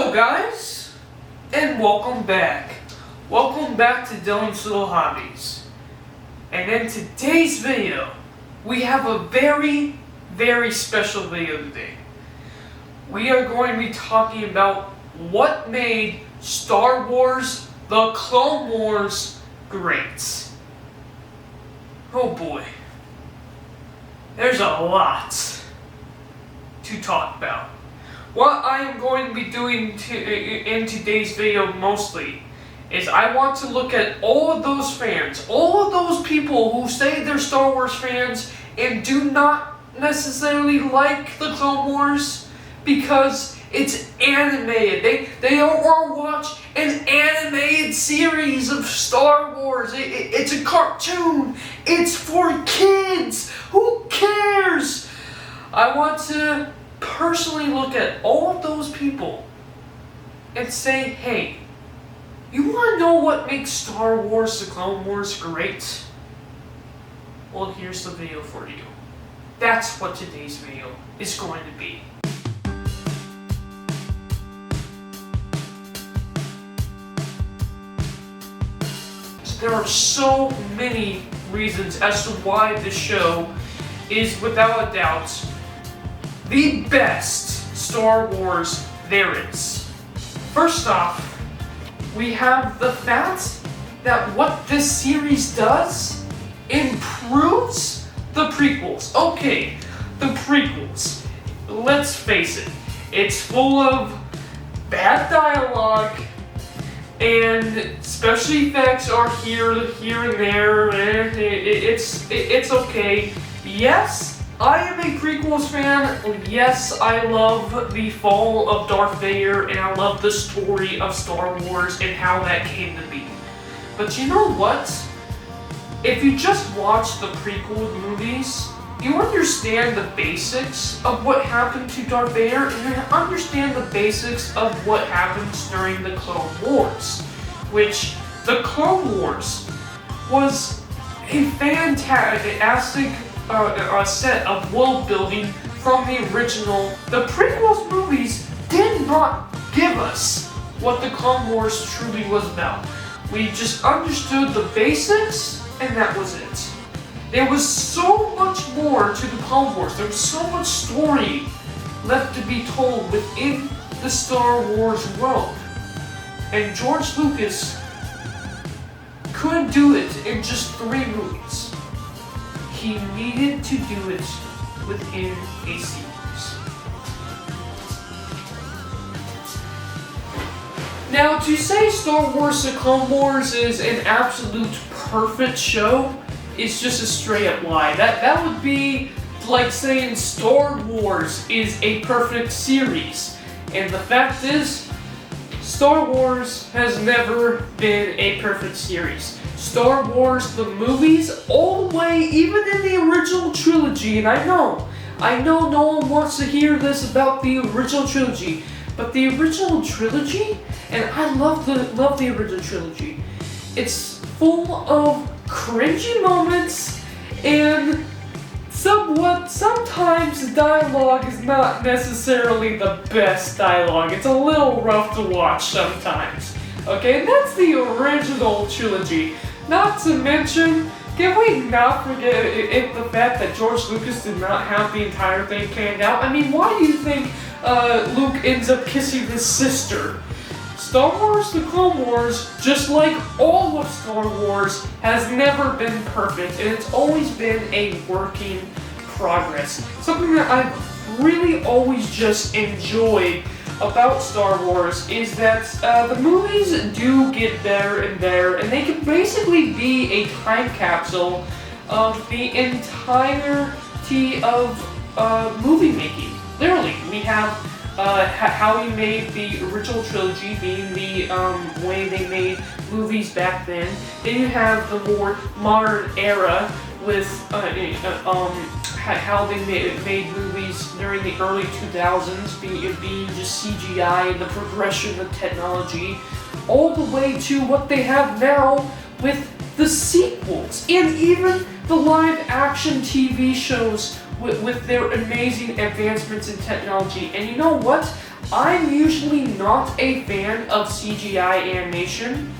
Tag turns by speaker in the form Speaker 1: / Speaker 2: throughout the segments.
Speaker 1: Hello guys, and welcome back. Welcome back to Dylan's Little Hobbies. And in today's video, we have a very special video today. We are going to be talking about what made Star Wars: The Clone Wars great. Oh boy, there's a lot to talk about. What I am going to be doing in today's video mostly is I want to look at all of those fans, all of those people who say they're Star Wars fans and do not necessarily like the Clone Wars because it's animated. They don't want to watch an animated series of Star Wars. It's a cartoon. It's for kids. Who cares? I want to personally look at all of those people and say, hey, you want to know what makes Star Wars: The Clone Wars great? Well, here's the video for you. That's what today's video is going to be. There are so many reasons as to why this show is, without a doubt, the best Star Wars there is. First off, we have the fact that what this series does improves the prequels. Okay, the prequels. Let's face it, it's full of bad dialogue, and special effects are here and there. It's okay. Yes, I am a prequels fan. Yes, I love the fall of Darth Vader, and I love the story of Star Wars and how that came to be. But you know what? If you just watch the prequel movies, you understand the basics of what happened to Darth Vader, and you understand the basics of what happens during the Clone Wars. Which, the Clone Wars was a fantastic a set of world building from the original. The prequels movies did not give us what the Clone Wars truly was about. We just understood the basics, and that was it. There was so much more to the Clone Wars. There was so much story left to be told within the Star Wars world. And George Lucas couldn't do it in just 3 movies. He needed to do it within a series. Now, to say Star Wars: The Clone Wars is an absolute perfect show is just a straight up lie. That would be like saying Star Wars is a perfect series. And the fact is, Star Wars has never been a perfect series. Star Wars, the movies, all the way, even in the original trilogy, and I know no one wants to hear this about the original trilogy, but the original trilogy, and I love the original trilogy, it's full of cringy moments, and sometimes the dialogue is not necessarily the best dialogue. It's a little rough to watch sometimes. Okay, and that's the original trilogy. Not to mention, can we not forget the fact that George Lucas did not have the entire thing planned out? I mean, why do you think Luke ends up kissing his sister? Star Wars: The Clone Wars, just like all of Star Wars, has never been perfect, and it's always been a working progress. Something that I've really always just enjoyed about Star Wars is that the movies do get better and better, and they can basically be a time capsule of the entirety of movie making. Literally, we have how he made the original trilogy, being the way they made movies back then. Then you have the more modern era with how they made movies during the early 2000s, being just CGI and the progression of technology, all the way to what they have now with the sequels, and even the live-action TV shows with their amazing advancements in technology. And you know what? I'm usually not a fan of CGI animation,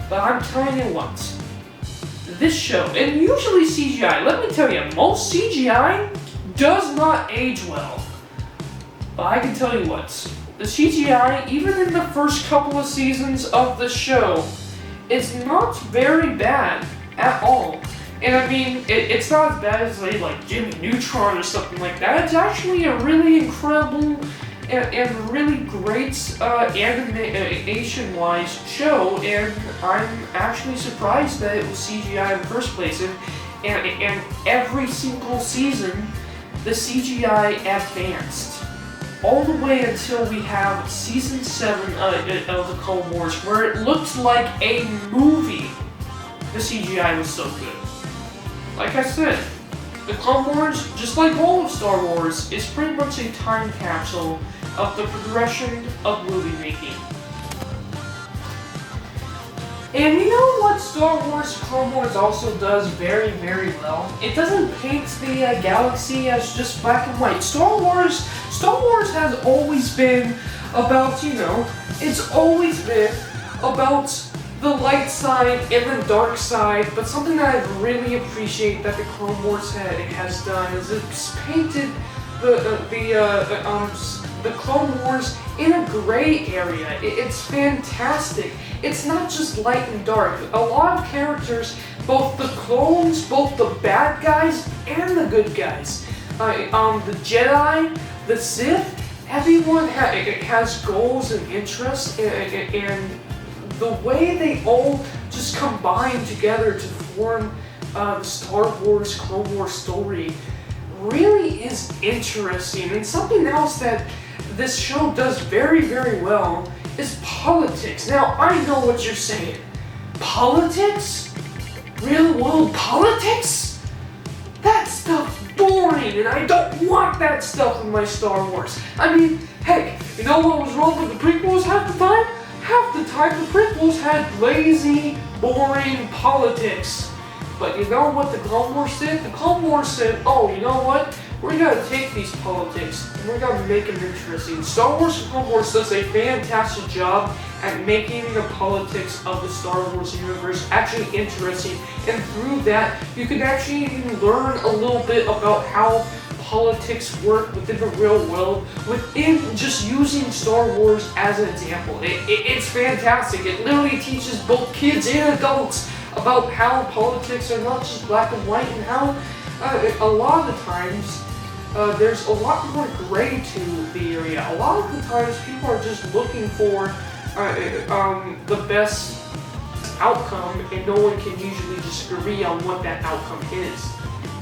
Speaker 1: but I'm telling you what, this show, and usually CGI, let me tell you, most CGI does not age well. But I can tell you what, the CGI, even in the first couple of seasons of the show, is not very bad at all. And I mean, it's not as bad as like Jimmy Neutron or something like that. It's actually a really incredible and really great animation-wise show, and I'm actually surprised that it was CGI in the first place. And every single season, the CGI advanced all the way until we have season 7 of the Clone Wars, where it looked like a movie. The CGI was so good. Like I said, the Clone Wars, just like all of Star Wars, is pretty much a time capsule of the progression of movie making. And you know what Star Wars Clone Wars also does very, very well? It doesn't paint the galaxy as just black and white. Star Wars has always been about, it's always been about the light side and the dark side, but something that I really appreciate that the Clone Wars has done is it's painted the Clone Wars in a gray area. It's fantastic. It's not just light and dark. A lot of characters, both the clones, both the bad guys and the good guys, the Jedi, the Sith, everyone has goals and interests, and the way they all just combine together to form the Star Wars Clone Wars story really is interesting. And something else that this show does very, very well is politics. Now, I know what you're saying. Politics? Real world politics? That stuff's boring, and I don't want that stuff in my Star Wars. I mean, heck, you know what was wrong with the prequels half the time? Half the time the prequels had lazy, boring politics. But you know what the Clone Wars did? The Clone Wars said, oh, you know what? We're gonna take these politics and we're gonna make them interesting. Star Wars Clone Wars does a fantastic job at making the politics of the Star Wars universe actually interesting. And through that, you can actually even learn a little bit about how politics work within the real world, within just using Star Wars as an example. It's fantastic. It literally teaches both kids and adults about how politics are not just black and white, and how a lot of the times there's a lot more gray to the area. A lot of the times people are just looking for the best outcome, and no one can usually just agree on what that outcome is.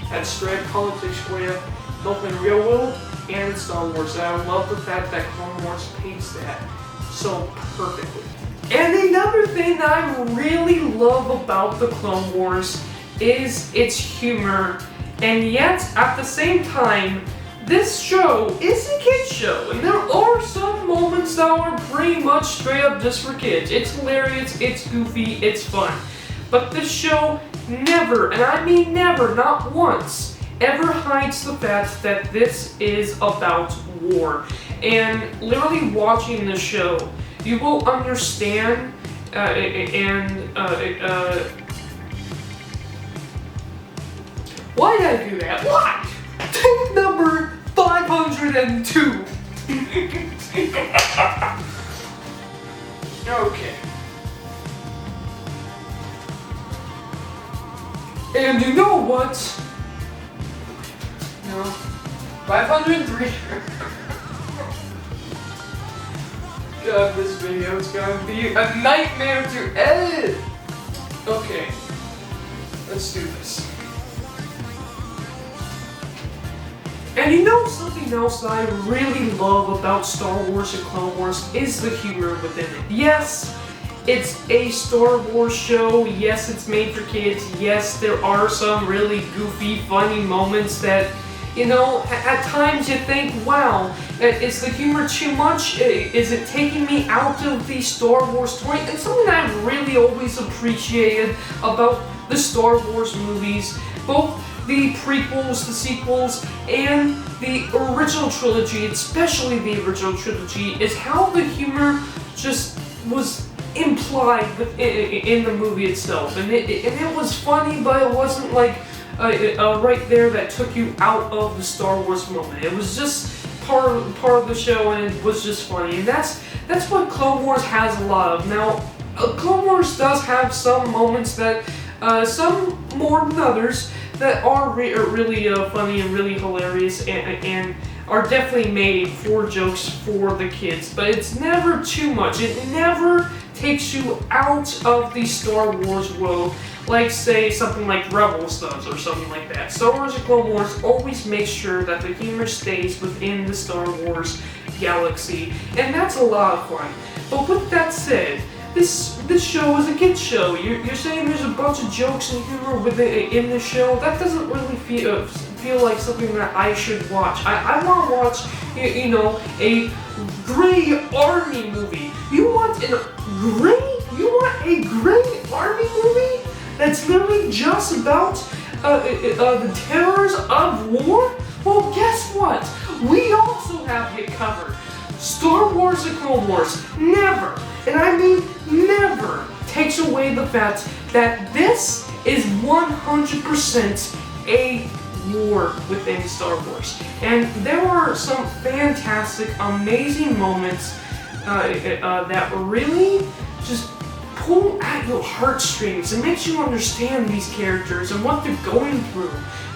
Speaker 1: That's straight politics for you, both in the real world and in Star Wars. And I love the fact that Clone Wars paints that so perfectly. And another thing that I really love about the Clone Wars is its humor. And yet, at the same time, this show is a kid's show, and there are some moments that are pretty much straight up just for kids. It's hilarious, it's goofy, it's fun. But this show never, and I mean never, not once, ever hides the fact that this is about war. And literally watching this show, you will understand why did I do that? Why? Take number 502. Okay. And you know what? No. 503. God, this video is gonna be a nightmare to edit. Okay. Let's do this. And you know something else that I really love about Star Wars and Clone Wars is the humor within it. Yes, it's a Star Wars show. Yes, it's made for kids. Yes, there are some really goofy, funny moments that, at times you think, wow, is the humor too much? Is it taking me out of the Star Wars story? And something that I've really always appreciated about the Star Wars movies, both the prequels, the sequels, and the original trilogy, especially the original trilogy, is how the humor just was implied in the movie itself, and it was funny, but it wasn't like right there that took you out of the Star Wars moment. It was just part of the show, and it was just funny, and that's what Clone Wars has a lot of. Now, Clone Wars does have some moments that, some more than others, that are really funny and really hilarious, and are definitely made for jokes for the kids, but it's never too much. It never takes you out of the Star Wars world, like say something like Rebels does or something like that. Star Wars and Clone Wars always makes sure that the humor stays within the Star Wars galaxy, and that's a lot of fun. But with that said, this show is a kids show. You're saying there's a bunch of jokes and humor in this show. That doesn't really feel like something that I should watch. I want to watch, a gray army movie. You want a gray army movie that's literally just about the terrors of war? Well, guess what? We also have it covered. Star Wars and Clone Wars never, and I mean never, takes away the fact that this is 100% a war within Star Wars. And there are some fantastic, amazing moments that really just pull at your heartstrings and makes you understand these characters and what they're going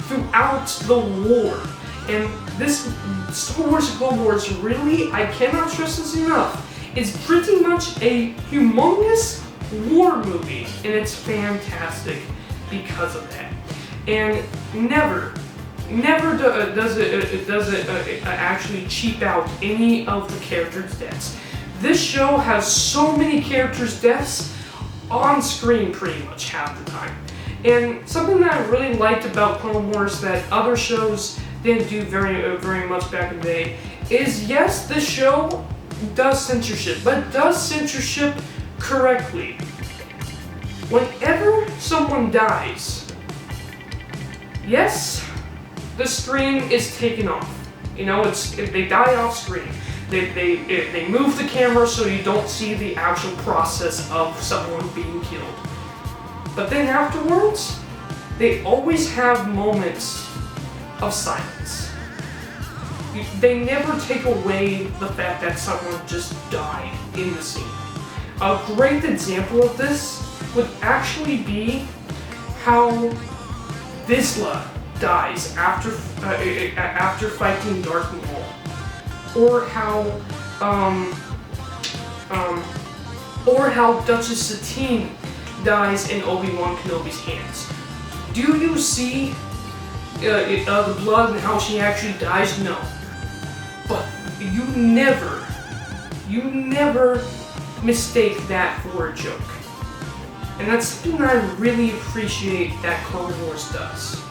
Speaker 1: throughout the war. And this Star Wars and Clone Wars really, I cannot stress this enough, is pretty much a humongous war movie, and it's fantastic because of that. And never does it actually cheap out any of the characters' deaths. This show has so many characters' deaths on screen pretty much half the time. And something that I really liked about Clone Wars that other shows didn't do very much back in the day is, yes, this show does censorship, but does censorship correctly. Whenever someone dies, yes, the screen is taken off. They die off screen. They move the camera so you don't see the actual process of someone being killed. But then afterwards, they always have moments of silence. They never take away the fact that someone just died in the scene. A great example of this would actually be how Vizsla dies after fighting Darth Maul, or how Duchess Satine dies in Obi-Wan Kenobi's hands. Do you see the blood and how she actually dies? No. But you never mistake that for a joke. And that's something that I really appreciate that Clone Wars does.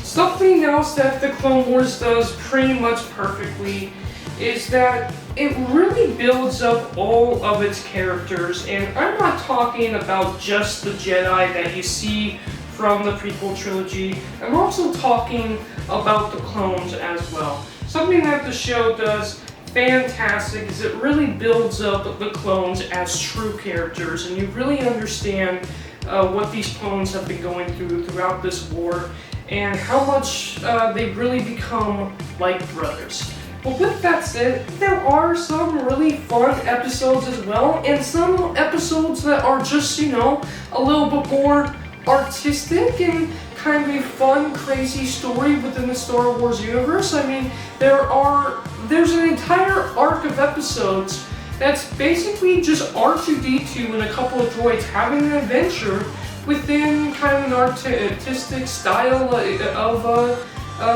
Speaker 1: Something else that the Clone Wars does pretty much perfectly is that it really builds up all of its characters, and I'm not talking about just the Jedi that you see from the prequel trilogy. I'm also talking about the clones as well. Something that the show does fantastic is it really builds up the clones as true characters, and you really understand what these clones have been going throughout this war, and how much they really become like brothers. But with that said, there are some really fun episodes as well, and some episodes that are just, a little bit more artistic and kind of a fun, crazy story within the Star Wars universe. I mean, there's an entire arc of episodes that's basically just R2-D2 and a couple of droids having an adventure within kind of an artistic style of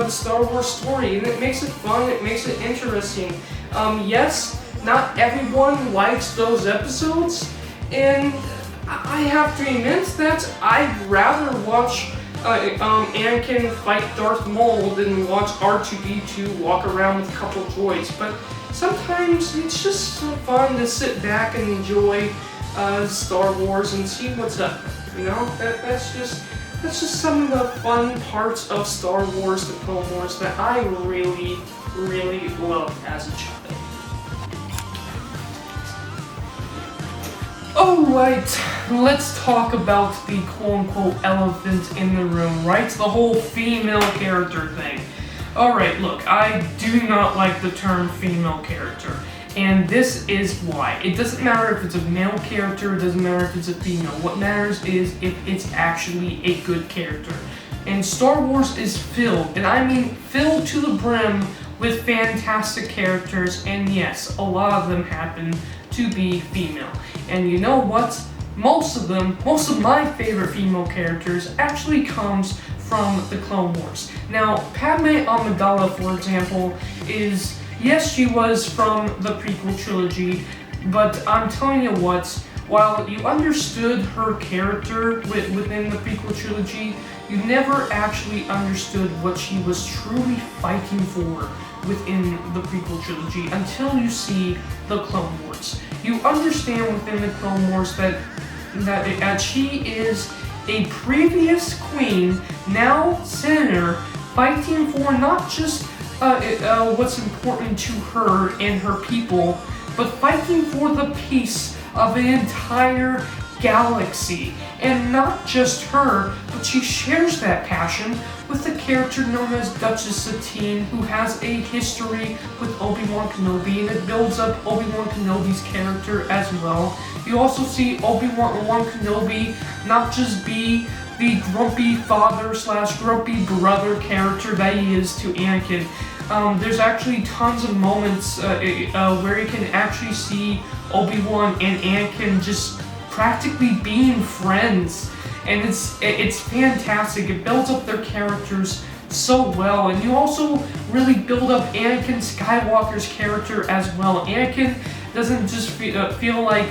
Speaker 1: the Star Wars story, and it makes it fun, it makes it interesting. Yes, not everyone likes those episodes, and I have to admit that I'd rather watch Anakin fight Darth Maul than watch R2-D2 walk around with a couple droids, but sometimes it's just fun to sit back and enjoy Star Wars and see what's up. You know, that's just some of the fun parts of Star Wars: The Clone Wars that I really, really loved as a child. Alright, let's talk about the quote-unquote elephant in the room, right? The whole female character thing. Alright, look, I do not like the term female character, and this is why. It doesn't matter if it's a male character, it doesn't matter if it's a female. What matters is if it's actually a good character. And Star Wars is filled, and I mean filled to the brim, with fantastic characters, and yes, a lot of them happen to be female. And you know what? Most of my favorite female characters actually comes from the Clone Wars. Now, Padme Amidala, for example, is, yes, she was from the prequel trilogy, but I'm telling you what, while you understood her character within the prequel trilogy, you never actually understood what she was truly fighting for within the prequel trilogy until you see the Clone Wars. You understand within the Clone Wars that she is a previous queen, now senator, fighting for not just what's important to her and her people, but fighting for the peace of an entire galaxy. And not just her, but she shares that passion with a character known as Duchess Satine, who has a history with Obi-Wan Kenobi, and it builds up Obi-Wan Kenobi's character as well. You also see Obi-Wan Kenobi not just be the grumpy father / grumpy brother character that he is to Anakin. There's actually tons of moments where you can actually see Obi-Wan and Anakin just practically being friends, and it's fantastic. It builds up their characters so well, and you also really build up Anakin Skywalker's character as well. Anakin doesn't just feel like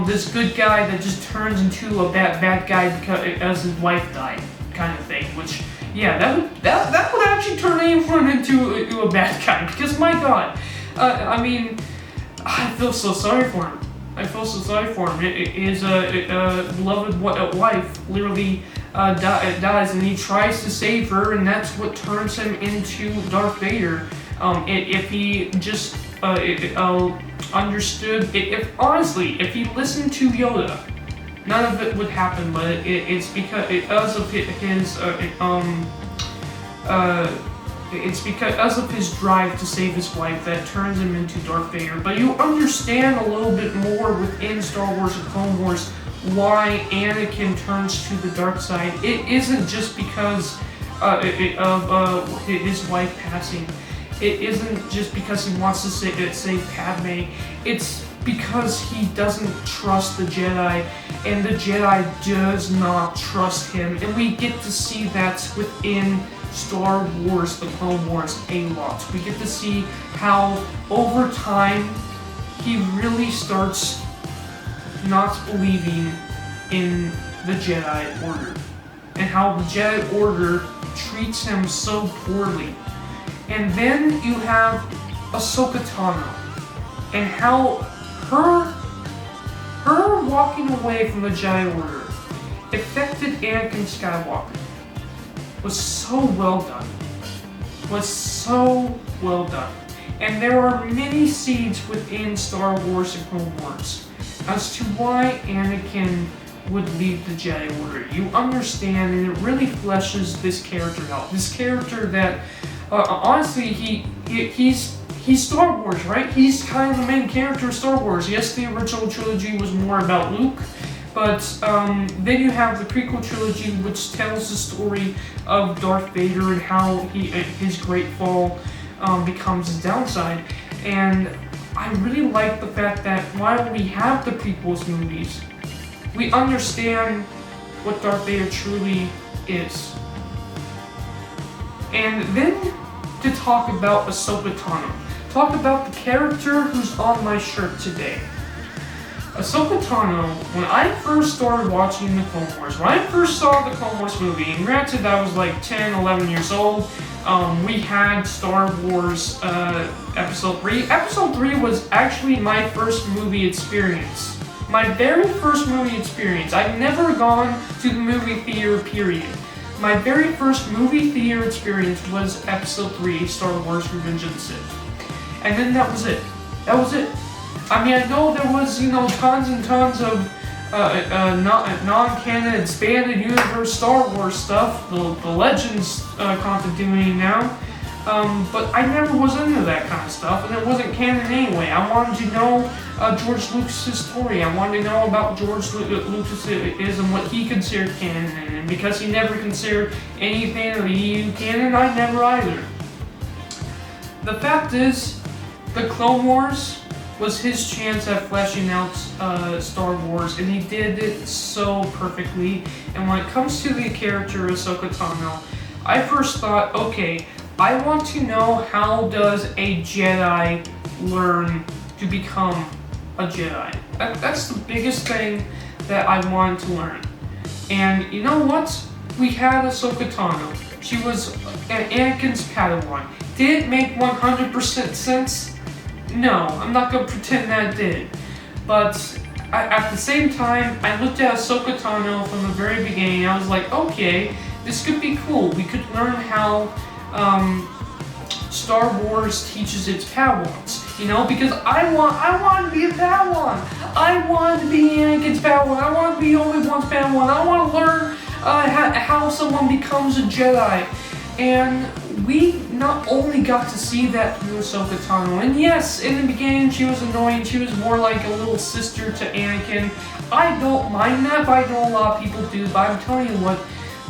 Speaker 1: this good guy that just turns into a bad guy because his wife died, kind of thing. Which, yeah, that would actually turn anyone into a bad guy. Because my God, I mean, I feel so sorry for him. His beloved wife literally dies, and he tries to save her, and that's what turns him into Darth Vader. If he just understood, if he listened to Yoda, none of it would happen. But it's because of his drive to save his wife that turns him into Darth Vader. But you understand a little bit more within Star Wars and Clone Wars why Anakin turns to the dark side. It isn't just because of his wife passing. It isn't just because he wants to save Padme. It's because he doesn't trust the Jedi, and the Jedi does not trust him. And we get to see that within Star Wars, the Clone Wars, a lot. We get to see how, over time, he really starts not believing in the Jedi Order, and how the Jedi Order treats him so poorly. And then you have Ahsoka Tano, and how her walking away from the Jedi Order affected Anakin Skywalker. Was so well done. And there are many seeds within Star Wars and Clone Wars as to why Anakin would leave the Jedi Order. You understand, and it really fleshes this character out. This character that, honestly, he's Star Wars, right? He's kind of the main character of Star Wars. Yes, the original trilogy was more about Luke, but then you have the prequel trilogy, which tells the story of Darth Vader and how his great fall becomes his downside. And I really like the fact that while we have the prequels movies, we understand what Darth Vader truly is. And then to talk about Ahsoka Tano. Talk about the character who's on my shirt today. Ahsoka Tano, when I first started watching the Clone Wars, when I first saw the Clone Wars movie, and granted I was like 10, 11 years old, we had Star Wars Episode 3. Episode 3 was actually my first movie experience. My very first movie experience, I've never gone to the movie theater, period. My very first movie theater experience was Episode 3, Star Wars Revenge of the Sith. And then that was it. That was it. I mean, I know there was, tons and tons of non-canon, expanded universe Star Wars stuff, the Legends continuity now, but I never was into that kind of stuff, and it wasn't canon anyway. I wanted to know George Lucas' story. I wanted to know about George Lucas and what he considered canon, and because he never considered anything of the EU canon, I never either. The fact is, the Clone Wars was his chance at fleshing out Star Wars, and he did it so perfectly. And when it comes to the character Ahsoka Tano, I first thought, okay, I want to know how does a Jedi learn to become a Jedi. That's the biggest thing that I wanted to learn. And you know what? We had Ahsoka Tano. She was Anakin's Padawan. Did it make 100% sense? No, I'm not going to pretend that it did. But at the same time, I looked at Ahsoka Tano from the very beginning. I was like, okay, this could be cool. We could learn how Star Wars teaches its Padawans. Because I want to be a Padawan. I want to be Anakin's Padawan. I want to be Obi-Wan's Padawan. I want to learn how someone becomes a Jedi. And we not only got to see that through Ahsoka Tano, and yes, in the beginning she was annoying, she was more like a little sister to Anakin. I don't mind that, but I know a lot of people do, but I'm telling you what,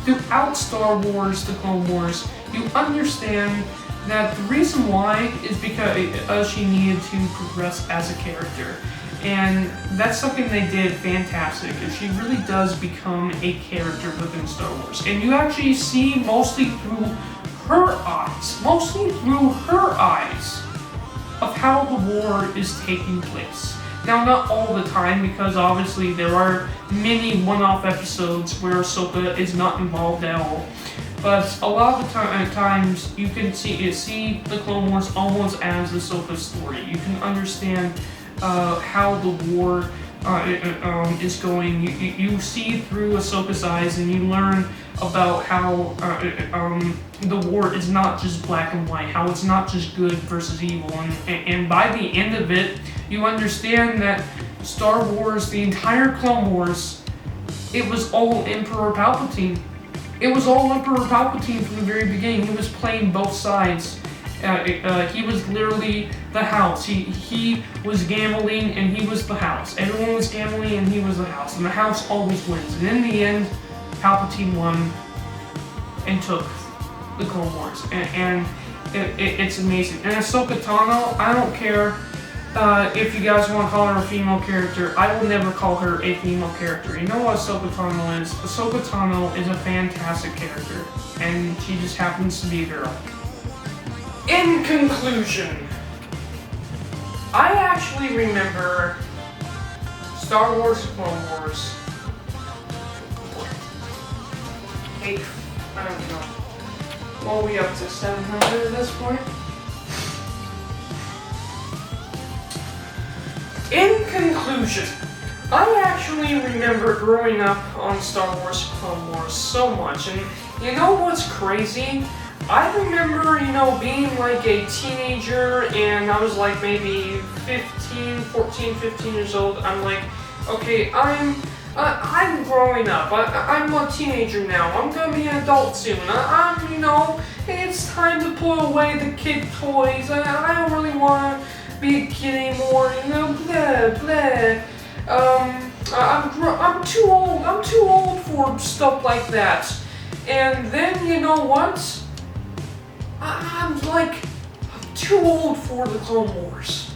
Speaker 1: throughout Star Wars, the Clone Wars, you understand that the reason why is because she needed to progress as a character. And that's something they did fantastic, is she really does become a character within Star Wars. And you actually see mostly through her eyes, of how the war is taking place. Now, not all the time, because obviously there are many one-off episodes where Ahsoka is not involved at all. But a lot of the times you can see the Clone Wars almost as Ahsoka's story. You can understand how the war is going. You see through Ahsoka's eyes, and you learn about how the war is not just black and white, how it's not just good versus evil, and by the end of it, you understand that Star Wars, the entire Clone Wars, it was all Emperor Palpatine. It was all Emperor Palpatine from the very beginning. He was playing both sides. He was literally the house. He was gambling, and he was the house. Everyone was gambling, and he was the house. And the house always wins. And in the end, Palpatine won and took the Clone Wars. And it's amazing. And Ahsoka Tano, I don't care if you guys want to call her a female character. I will never call her a female character. You know what Ahsoka Tano is? Ahsoka Tano is a fantastic character. And she just happens to be a girl. In conclusion, I actually remember Star Wars Clone Wars. I don't know. What are we up to? 700 at this point? In conclusion, I actually remember growing up on Star Wars Clone Wars so much, and you know what's crazy? I remember, being like a teenager, and I was like maybe 15 years old. I'm like, okay, I'm growing up. I'm a teenager now. I'm gonna be an adult soon. It's time to put away the kid toys. I don't really want to be a kid anymore. Blah blah. I'm too old. I'm too old for stuff like that. And then you know what? I'm too old for the Clone Wars.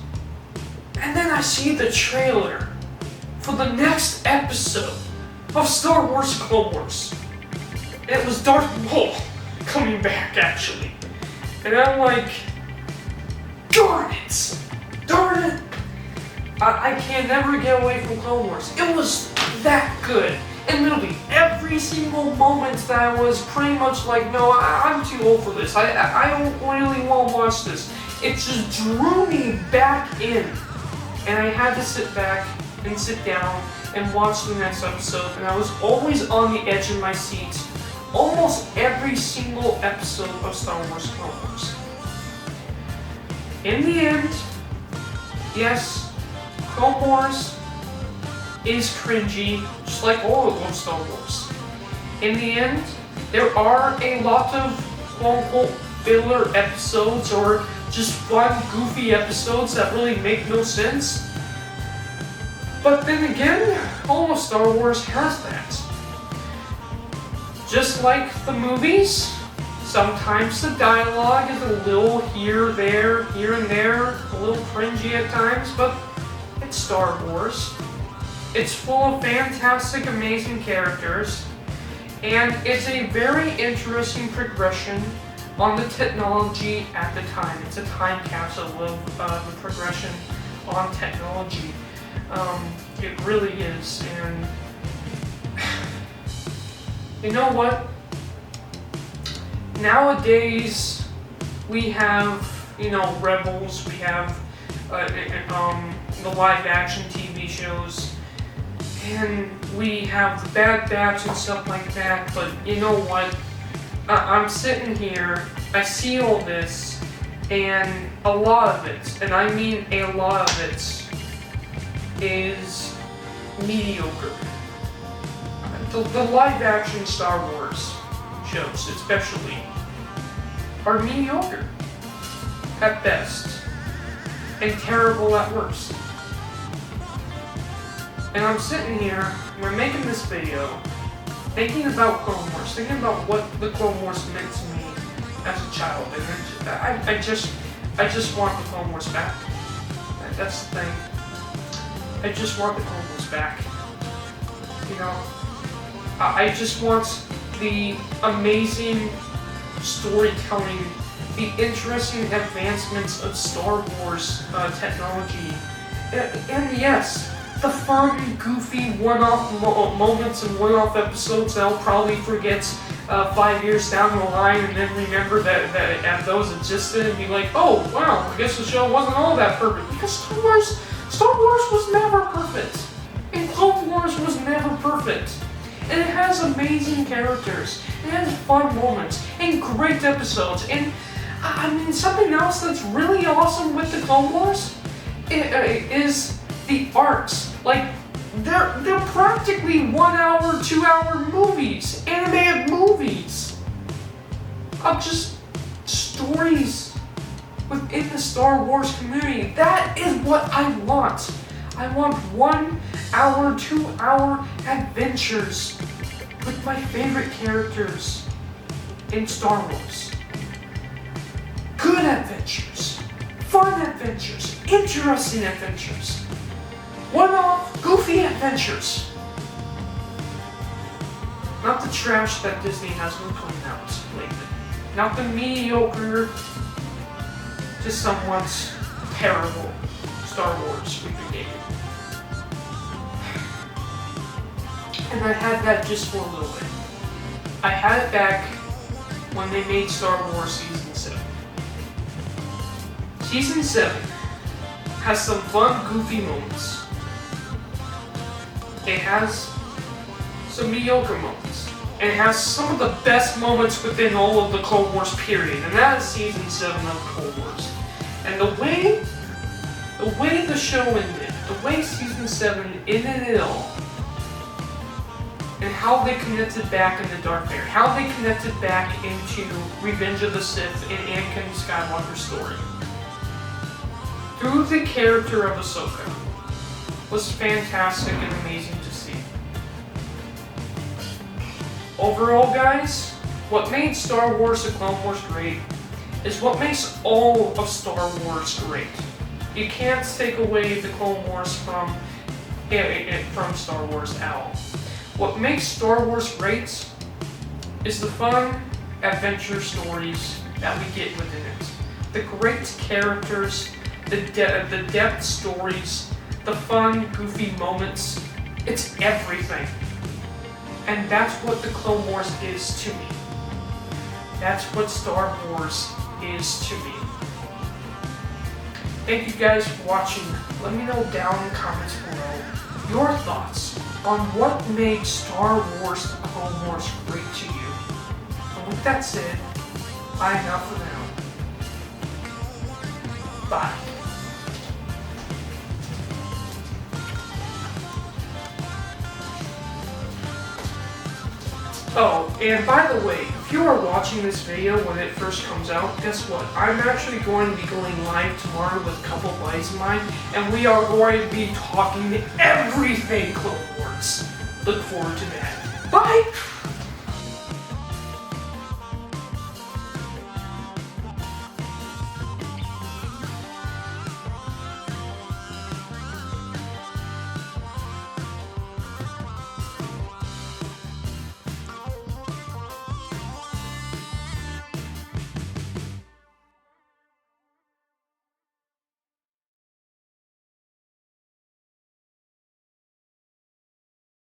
Speaker 1: And then I see the trailer for the next episode of Star Wars Clone Wars. And it was Darth Maul coming back, actually. And I'm like, darn it! Darn it! I can never get away from Clone Wars. It was that good. And literally, every single moment that I was pretty much like, no, I'm too old for this. I don't really want to watch this. It just drew me back in. And I had to sit back and sit down and watch the next episode, and I was always on the edge of my seat almost every single episode of Star Wars Clone Wars. In the end, yes, Clone Wars is cringy, just like all of Star Wars. In the end, there are a lot of quote-unquote filler episodes or just fun, goofy episodes that really make no sense. But then again, all of Star Wars has that. Just like the movies, sometimes the dialogue is a little here and there, a little cringy at times, but it's Star Wars. It's full of fantastic, amazing characters, and it's a very interesting progression on the technology at the time. It's a time capsule of the progression on technology. It really is, and you know what? Nowadays, we have, Rebels, we have the live-action TV shows, and we have the Bad Batch and stuff like that, but you know what? I'm sitting here, I see all this, and a lot of it, and I mean a lot of it, is mediocre. The live-action Star Wars shows, especially, are mediocre at best, and terrible at worst. And I'm sitting here, and I'm making this video, thinking about Clone Wars, thinking about what the Clone Wars meant to me as a child, and I just want the Clone Wars back. That's the thing. I just want the Clone Wars back. I just want the amazing storytelling, the interesting advancements of Star Wars technology, and yes, the fun, goofy, one-off moments and one-off episodes that I'll probably forget 5 years down the line, and then remember that those existed and be like, oh wow, I guess the show wasn't all that perfect, because Star Wars was never perfect, and Clone Wars was never perfect. And it has amazing characters, it has fun moments, and great episodes, and something else that's really awesome with the Clone Wars is the arcs. Like, they're practically 1 hour, 2 hour movies, animated movies, of just stories within the Star Wars community. That is what I want. I want 1 hour, 2 hour adventures with my favorite characters in Star Wars. Good adventures, fun adventures, interesting adventures, one-off, goofy adventures. Not the trash that Disney has been putting out lately. Not the mediocre to somewhat terrible Star Wars we've been getting. And I had that just for a little bit. I had it back when they made Star Wars Season 7. Season 7 has some fun, goofy moments. It has some mediocre moments. And it has some of the best moments within all of the Clone Wars period. And that is Season 7 of Clone Wars. And the way the show ended, the way Season 7 ended it all, and how they connected back into Darth Vader, how they connected back into Revenge of the Sith and Anakin Skywalker's story, through the character of Ahsoka, was fantastic and amazing to see. Overall, guys, what made Star Wars The Clone Wars great is what makes all of Star Wars great. You can't take away the Clone Wars from Star Wars at all. What makes Star Wars great is the fun adventure stories that we get within it. The great characters, the depth stories, the fun, goofy moments. It's everything. And that's what the Clone Wars is to me. That's what Star Wars is to me. Thank you guys for watching. Let me know down in the comments below your thoughts on what made Star Wars The Clone Wars great to you. And with that said, I am out for now. Bye. Oh, and by the way, if you are watching this video when it first comes out, guess what? I'm actually going to be going live tomorrow with a couple buddies of mine, and we are going to be talking everything Clone Wars. Look forward to that. Bye!